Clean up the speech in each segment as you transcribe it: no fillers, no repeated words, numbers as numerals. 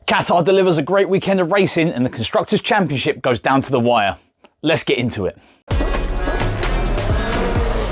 Qatar delivers a great weekend of racing and the Constructors' Championship goes down to the wire. Let's get into it.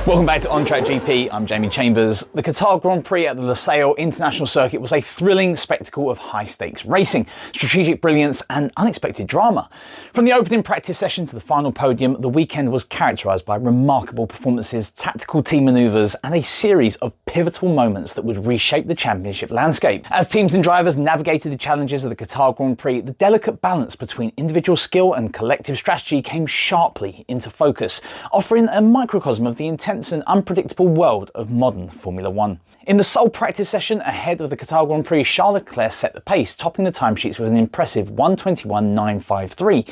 Welcome back to On Track GP, I'm Jamie Chambers. The Qatar Grand Prix at the Lusail International Circuit was a thrilling spectacle of high-stakes racing, strategic brilliance and unexpected drama. From the opening practice session to the final podium, the weekend was characterised by remarkable performances, tactical team manoeuvres and a series of pivotal moments that would reshape the championship landscape. As teams and drivers navigated the challenges of the Qatar Grand Prix, the delicate balance between individual skill and collective strategy came sharply into focus, offering a microcosm of the intense and unpredictable world of modern Formula One. In the sole practice session ahead of the Qatar Grand Prix, Charles Leclerc set the pace, topping the timesheets with an impressive 1:21.953.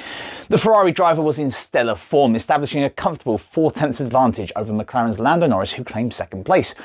The Ferrari driver was in stellar form, establishing a comfortable 4/10 advantage over McLaren's Lando Norris, who claimed second place.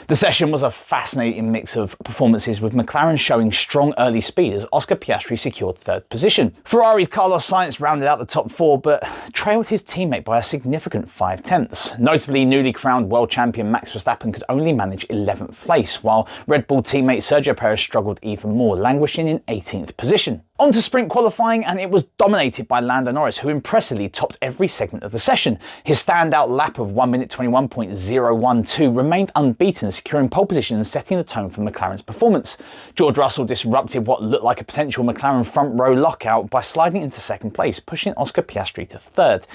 The session was a fascinating mix of performances, with McLaren showing strong early speed as Oscar Piastri secured third position. Ferrari's Carlos Sainz rounded out the top four but trailed his teammate by a significant 5/10. Notably, newly crowned world champion Max Verstappen could only manage 11th place, while Red Bull teammate Sergio Perez struggled even more, languishing in 18th position. On to sprint qualifying, and it was dominated by Lando Norris, who impressively topped every segment of the session. His standout lap of 1:21.012 remained unbeaten, securing pole position and setting the tone for McLaren's performance. George Russell disrupted what looked like a potential McLaren front row lockout by sliding into second place, pushing Oscar Piastri to third.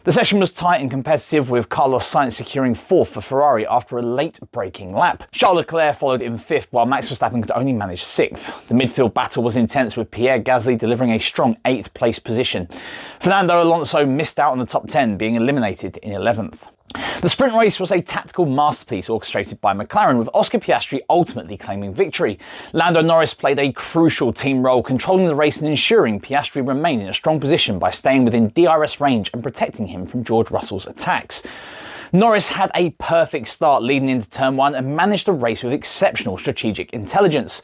The session was tight and competitive, with Carlos Sainz securing fourth for Ferrari after a late braking lap. Charles Leclerc followed in fifth, while Max Verstappen could only manage sixth. The midfield battle was intense, with Pierre Gasly delivering a strong 8th place position. Fernando Alonso missed out on the top 10, being eliminated in 11th. The sprint race was a tactical masterpiece orchestrated by McLaren, with Oscar Piastri ultimately claiming victory. Lando Norris played a crucial team role, controlling the race and ensuring Piastri remained in a strong position by staying within DRS range and protecting him from George Russell's attacks. Norris had a perfect start leading into turn 1 and managed the race with exceptional strategic intelligence.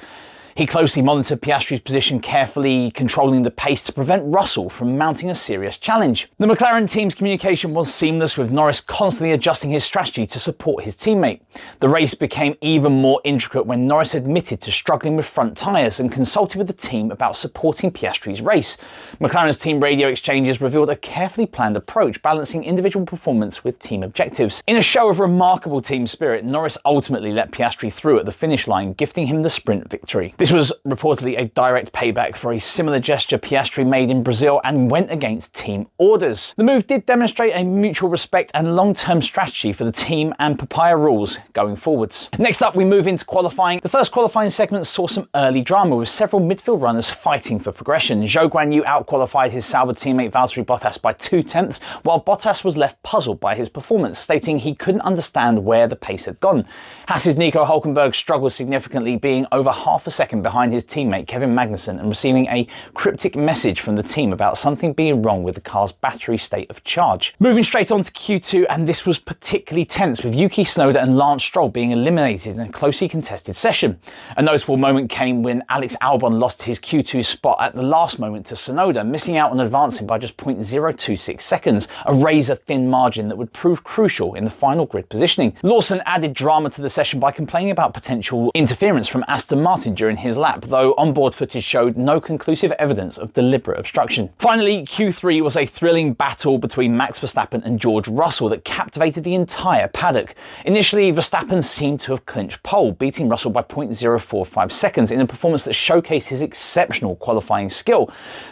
He closely monitored Piastri's position, carefully controlling the pace to prevent Russell from mounting a serious challenge. The McLaren team's communication was seamless, with Norris constantly adjusting his strategy to support his teammate. The race became even more intricate when Norris admitted to struggling with front tyres and consulted with the team about supporting Piastri's race. McLaren's team radio exchanges revealed a carefully planned approach, balancing individual performance with team objectives. In a show of remarkable team spirit, Norris ultimately let Piastri through at the finish line, gifting him the sprint victory. This was reportedly a direct payback for a similar gesture Piastri made in Brazil and went against team orders. The move did demonstrate a mutual respect and long-term strategy for the team and papaya rules going forwards. Next up, we move into qualifying. The first qualifying segment saw some early drama, with several midfield runners fighting for progression. Zhou Guanyu out-qualified his Sauber teammate Valtteri Bottas by 2/10, while Bottas was left puzzled by his performance, stating he couldn't understand where the pace had gone. Haas's Nico Hülkenberg struggled significantly, being over half a second behind his teammate Kevin Magnussen and receiving a cryptic message from the team about something being wrong with the car's battery state of charge. Moving straight on to Q2, and this was particularly tense, with Yuki Tsunoda and Lance Stroll being eliminated in a closely contested session. A notable moment came when Alex Albon lost his Q2 spot at the last moment to Tsunoda, missing out on advancing by just 0.026 seconds, a razor-thin margin that would prove crucial in the final grid positioning. Lawson added drama to the session by complaining about potential interference from Aston Martin during his lap, though onboard footage showed no conclusive evidence of deliberate obstruction. Finally, Q3 was a thrilling battle between Max Verstappen and George Russell that captivated the entire paddock. Initially, Verstappen seemed to have clinched pole, beating Russell by 0.045 seconds in a performance that showcased his exceptional qualifying skill.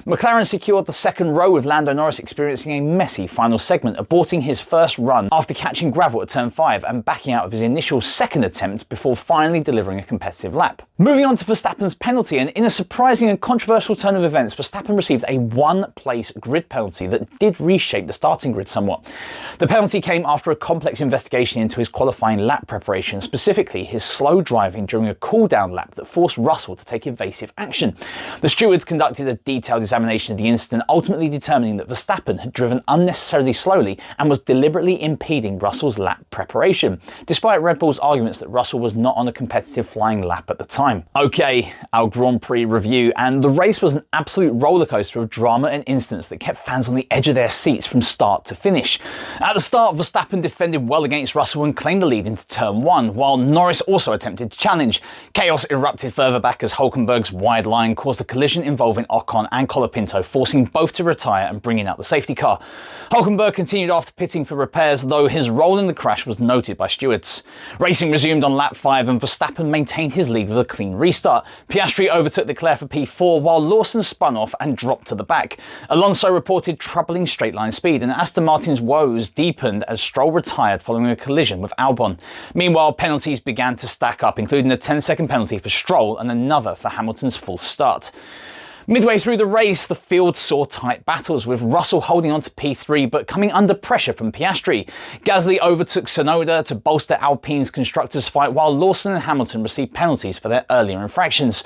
McLaren secured the second row, with Lando Norris experiencing a messy final segment, aborting his first run after catching gravel at turn 5 and backing out of his initial second attempt before finally delivering a competitive lap. Moving on to Verstappen's penalty, and in a surprising and controversial turn of events, Verstappen received a one-place grid penalty that did reshape the starting grid somewhat. The penalty came after a complex investigation into his qualifying lap preparation, specifically his slow driving during a cool-down lap that forced Russell to take evasive action. The stewards conducted a detailed examination of the incident, ultimately determining that Verstappen had driven unnecessarily slowly and was deliberately impeding Russell's lap preparation, despite Red Bull's arguments that Russell was not on a competitive flying lap at the time. Okay, Okay, our Grand Prix review, and the race was an absolute rollercoaster of drama and incidents that kept fans on the edge of their seats from start to finish. At the start, Verstappen defended well against Russell and claimed the lead into turn 1, while Norris also attempted to challenge. Chaos erupted further back as Hülkenberg's wide line caused a collision involving Ocon and Colapinto, forcing both to retire and bringing out the safety car. Hülkenberg continued after pitting for repairs, though his role in the crash was noted by stewards. Racing resumed on lap 5 and Verstappen maintained his lead with a clean restart. Piastri overtook Leclerc for P4 while Lawson spun off and dropped to the back. Alonso reported troubling straight line speed and Aston Martin's woes deepened as Stroll retired following a collision with Albon. Meanwhile, penalties began to stack up, including a 10-second penalty for Stroll and another for Hamilton's false start. Midway through the race, the field saw tight battles, with Russell holding on to P3 but coming under pressure from Piastri. Gasly overtook Tsunoda to bolster Alpine's constructors' fight, while Lawson and Hamilton received penalties for their earlier infractions.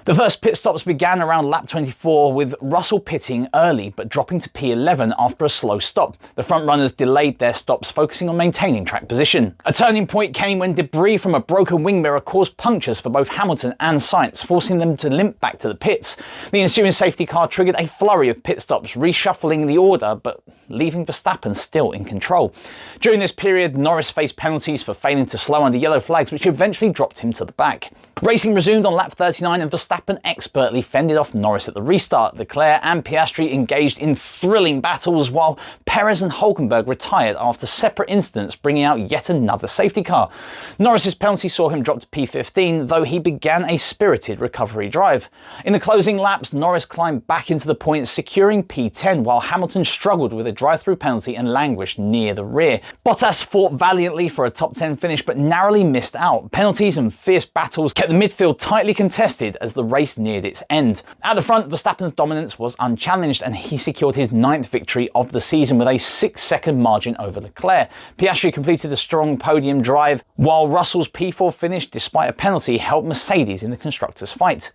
The first pit stops began around lap 24, with Russell pitting early but dropping to P11 after a slow stop. The front runners delayed their stops, focusing on maintaining track position. A turning point came when debris from a broken wing mirror caused punctures for both Hamilton and Sainz, forcing them to limp back to the pits. The ensuing safety car triggered a flurry of pit stops, reshuffling the order but leaving Verstappen still in control. During this period, Norris faced penalties for failing to slow under yellow flags, which eventually dropped him to the back. Racing resumed on lap 39 and Verstappen expertly fended off Norris at the restart. Leclerc and Piastri engaged in thrilling battles, while Perez and Hülkenberg retired after separate incidents, bringing out yet another safety car. Norris's penalty saw him drop to P15, though he began a spirited recovery drive. In the closing laps, Norris climbed back into the points, securing P10, while Hamilton struggled with a drive-through penalty and languished near the rear. Bottas fought valiantly for a top 10 finish but narrowly missed out. Penalties and fierce battles kept the midfield tightly contested as the race neared its end. At the front, Verstappen's dominance was unchallenged and he secured his 9th victory of the season with a 6-second margin over Leclerc. Piastri completed a strong podium drive, while Russell's P4 finish, despite a penalty, helped Mercedes in the constructors' fight.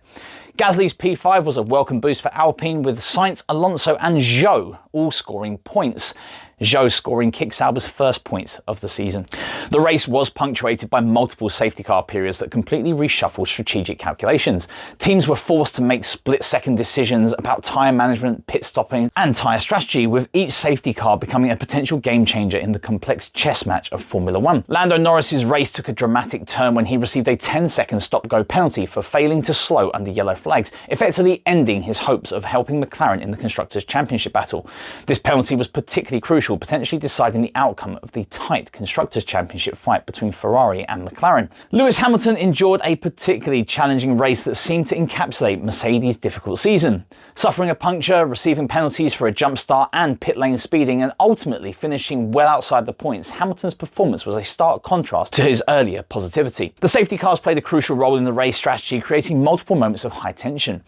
Gasly's P5 was a welcome boost for Alpine, with Sainz, Alonso and Zhou all scoring points. Zhou scoring Kick Sauber's first points of the season. The race was punctuated by multiple safety car periods that completely reshuffled strategic calculations. Teams were forced to make split-second decisions about tyre management, pit stopping and tyre strategy, with each safety car becoming a potential game-changer in the complex chess match of Formula 1. Lando Norris's race took a dramatic turn when he received a 10-second stop-go penalty for failing to slow under yellow flags, effectively ending his hopes of helping Mclaren in the Constructors' Championship battle. This penalty was particularly crucial, potentially deciding the outcome of the tight Constructors' Championship fight between Ferrari and McLaren. Lewis Hamilton endured a particularly challenging race that seemed to encapsulate Mercedes' difficult season. Suffering a puncture, receiving penalties for a jump start and pit lane speeding, and ultimately finishing well outside the points, Hamilton's performance was a stark contrast to his earlier positivity. The safety cars played a crucial role in the race strategy, creating multiple moments of high tension.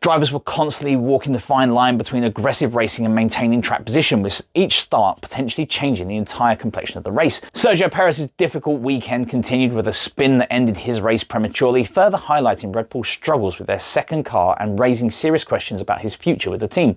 Drivers were constantly walking the fine line between aggressive racing and maintaining track position, with each start potentially changing the entire complexion of the race. Sergio Perez's difficult weekend continued with a spin that ended his race prematurely, further highlighting Red Bull's struggles with their second car and raising serious questions about his future with the team.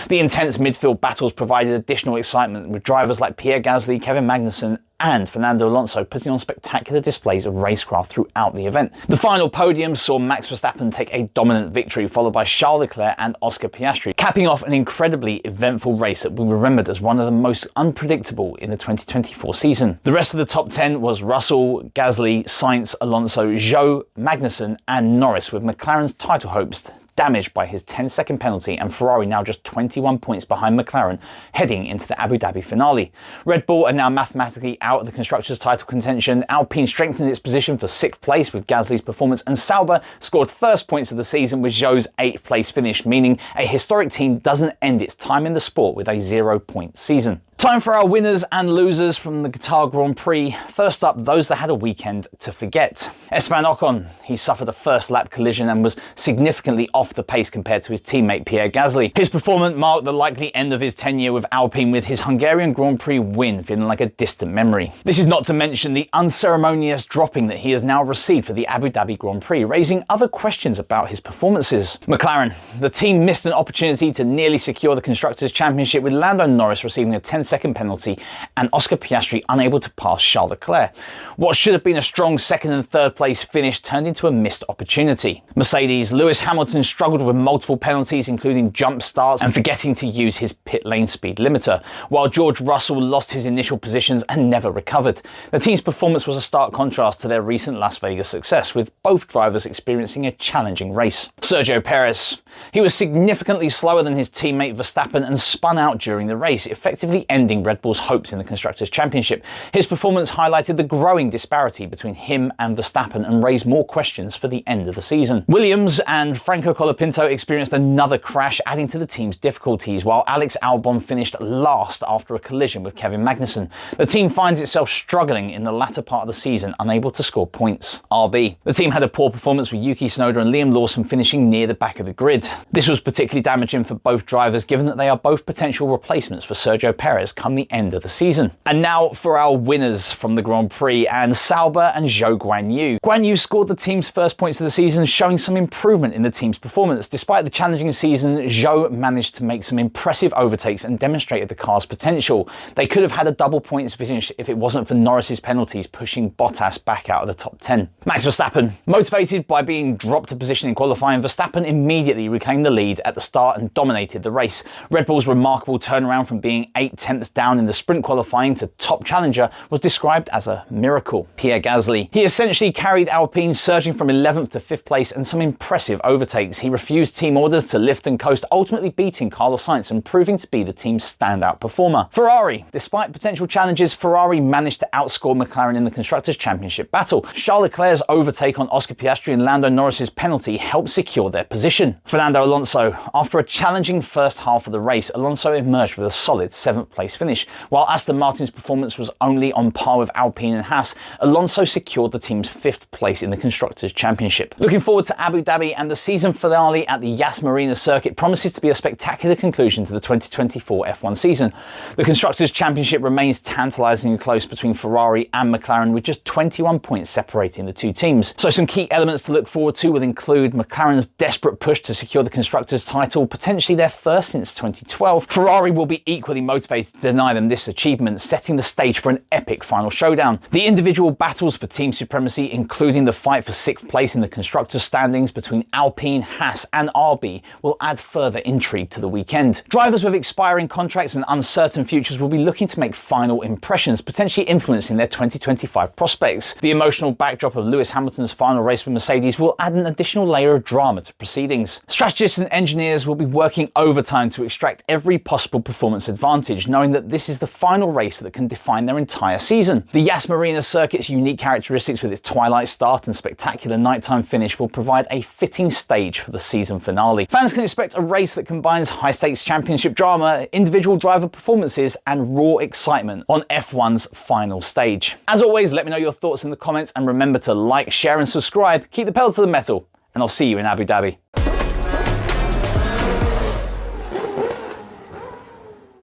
The intense midfield battles provided additional excitement, with drivers like Pierre Gasly, Kevin Magnussen and Fernando Alonso putting on spectacular displays of racecraft throughout the event. The final podium saw Max Verstappen take a dominant victory, followed by Charles Leclerc and Oscar Piastri, capping off an incredibly eventful race that will be remembered as one of the most unpredictable in the 2024 season. The rest of the top 10 was Russell, Gasly, Sainz, Alonso, Zhou, Magnussen and Norris, with McLaren's title hopes damaged by his 10-second penalty and Ferrari now just 21 points behind McLaren heading into the Abu Dhabi finale. Red Bull are now mathematically out of the Constructors' title contention. Alpine strengthened its position for 6th place with Gasly's performance, and Sauber scored first points of the season with Zhou's 8th place finish, meaning a historic team doesn't end its time in the sport with a 0-point season. Time for our winners and losers from the Qatar Grand Prix. First up, those that had a weekend to forget. Esteban Ocon, he suffered a first lap collision and was significantly off the pace compared to his teammate Pierre Gasly. His performance marked the likely end of his tenure with Alpine, with his Hungarian Grand Prix win feeling like a distant memory. This is not to mention the unceremonious dropping that he has now received for the Abu Dhabi Grand Prix, raising other questions about his performances. McLaren, the team missed an opportunity to nearly secure the Constructors' Championship, with Lando Norris receiving a 10 10-second penalty, and Oscar Piastri unable to pass Charles Leclerc. What should have been a strong second and third place finish turned into a missed opportunity. Mercedes' Lewis Hamilton struggled with multiple penalties, including jump starts and forgetting to use his pit lane speed limiter, while George Russell lost his initial positions and never recovered. The team's performance was a stark contrast to their recent Las Vegas success, with both drivers experiencing a challenging race. Sergio Perez. He was significantly slower than his teammate Verstappen and spun out during the race, effectively ending Red Bull's hopes in the Constructors' Championship. His performance highlighted the growing disparity between him and Verstappen and raised more questions for the end of the season. Williams and Franco Colapinto experienced another crash, adding to the team's difficulties, while Alex Albon finished last after a collision with Kevin Magnussen. The team finds itself struggling in the latter part of the season, unable to score points. RB. The team had a poor performance with Yuki Tsunoda and Liam Lawson finishing near the back of the grid. This was particularly damaging for both drivers, given that they are both potential replacements for Sergio Perez come the end of the season. And now for our winners from the Grand Prix, and Sauber and Zhou Guanyu. Guanyu scored the team's first points of the season, showing some improvement in the team's performance. Despite the challenging season, Zhou managed to make some impressive overtakes and demonstrated the car's potential. They could have had a double points finish if it wasn't for Norris's penalties pushing Bottas back out of the top 10. Max Verstappen. Motivated by being dropped a position in qualifying, Verstappen immediately reclaimed the lead at the start and dominated the race. Red Bull's remarkable turnaround from being 8/10 down in the sprint qualifying to top challenger was described as a miracle. Pierre Gasly. He essentially carried Alpine, surging from 11th to 5th place and some impressive overtakes. He refused team orders to lift and coast, ultimately beating Carlos Sainz and proving to be the team's standout performer. Ferrari. Despite potential challenges, Ferrari managed to outscore McLaren in the Constructors' Championship battle. Charles Leclerc's overtake on Oscar Piastri and Lando Norris's penalty helped secure their position. Fernando Alonso. After a challenging first half of the race, Alonso emerged with a solid 7th place finish. While Aston Martin's performance was only on par with Alpine and Haas, Alonso secured the team's 5th place in the Constructors' Championship. Looking forward to Abu Dhabi, and the season finale at the Yas Marina circuit promises to be a spectacular conclusion to the 2024 F1 season. The Constructors' Championship remains tantalisingly close between Ferrari and McLaren, with just 21 points separating the two teams. So some key elements to look forward to will include McLaren's desperate push to secure the Constructors' title, potentially their first since 2012. Ferrari will be equally motivated to deny them this achievement, setting the stage for an epic final showdown. The individual battles for team supremacy, including the fight for 6th place in the Constructors' standings between Alpine, Haas and RB, will add further intrigue to the weekend. Drivers with expiring contracts and uncertain futures will be looking to make final impressions, potentially influencing their 2025 prospects. The emotional backdrop of Lewis Hamilton's final race with Mercedes will add an additional layer of drama to proceedings. Strategists and engineers will be working overtime to extract every possible performance advantage, knowing that this is the final race that can define their entire season. The Yas Marina circuit's unique characteristics, with its twilight start and spectacular nighttime finish, will provide a fitting stage for the season finale. Fans can expect a race that combines high-stakes championship drama, individual driver performances and raw excitement on F1's final stage. As always, let me know your thoughts in the comments, and remember to like, share and subscribe. Keep the pedal to the metal, and I'll see you in Abu Dhabi.